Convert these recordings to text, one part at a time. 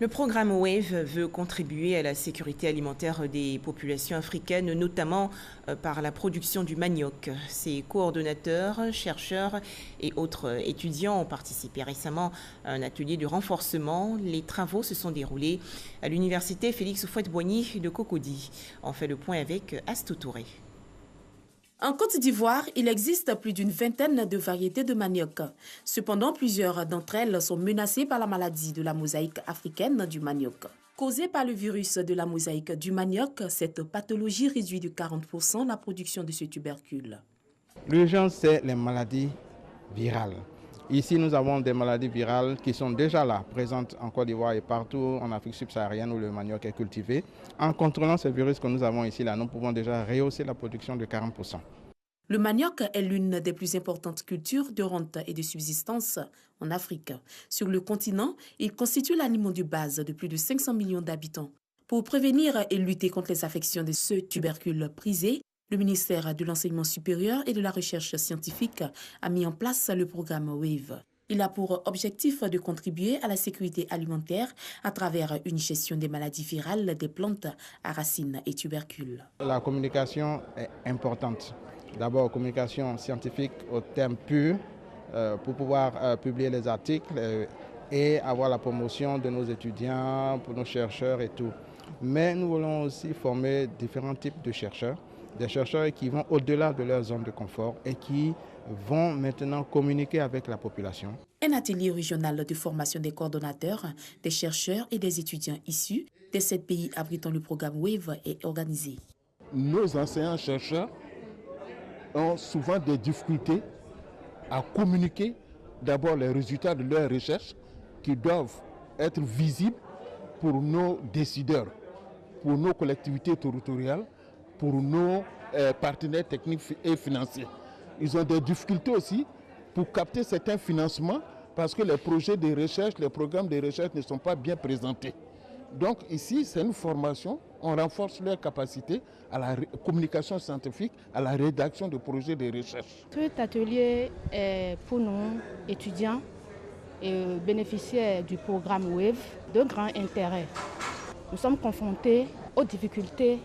Le programme WAVE veut contribuer à la sécurité alimentaire des populations africaines, notamment par la production du manioc. Ses coordonnateurs, chercheurs et autres étudiants ont participé récemment à un atelier de renforcement. Les travaux se sont déroulés à l'université Félix Houphouët-Boigny de Cocody. On fait le point avec Astou Touré. En Côte d'Ivoire, il existe plus d'une vingtaine de variétés de manioc. Cependant, plusieurs d'entre elles sont menacées par la maladie de la mosaïque africaine du manioc. Causée par le virus de la mosaïque du manioc, cette pathologie réduit de 40% la production de ce tubercule. L'urgence, c'est les maladies virales. Ici, nous avons des maladies virales qui sont déjà là, présentes en Côte d'Ivoire et partout en Afrique subsaharienne où le manioc est cultivé. En contrôlant ces virus que nous avons ici, nous pouvons déjà rehausser la production de 40%. Le manioc est l'une des plus importantes cultures de rente et de subsistance en Afrique. Sur le continent, il constitue l'aliment de base de plus de 500 millions d'habitants. Pour prévenir et lutter contre les affections de ce tubercule prisé, le ministère de l'Enseignement supérieur et de la Recherche scientifique a mis en place le programme WAVE. Il a pour objectif de contribuer à la sécurité alimentaire à travers une gestion des maladies virales des plantes à racines et tubercules. La communication est importante. D'abord, communication scientifique au terme pur pour pouvoir publier les articles et avoir la promotion de nos étudiants, pour nos chercheurs et tout. Mais nous voulons aussi former différents types de chercheurs. Des chercheurs qui vont au-delà de leur zone de confort et qui vont maintenant communiquer avec la population. Un atelier régional de formation des coordonnateurs, des chercheurs et des étudiants issus des 7 pays abritant le programme WAVE est organisé. Nos enseignants-chercheurs ont souvent des difficultés à communiquer d'abord les résultats de leurs recherches qui doivent être visibles pour nos décideurs, pour nos collectivités territoriales, pour nos partenaires techniques et financiers. Ils ont des difficultés aussi pour capter certains financements parce que les projets de recherche, les programmes de recherche ne sont pas bien présentés. Donc ici, c'est une formation, on renforce leurs capacités à la communication scientifique, à la rédaction de projets de recherche. Cet atelier est pour nous, étudiants et bénéficiaires du programme WAVE, de grand intérêt. Nous sommes confrontés aux difficultés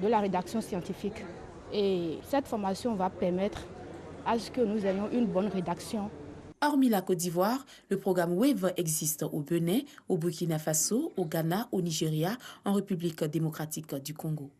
de la rédaction scientifique. Et cette formation va permettre à ce que nous ayons une bonne rédaction. Hormis la Côte d'Ivoire, le programme WAVE existe au Bénin, au Burkina Faso, au Ghana, au Nigeria, en République démocratique du Congo.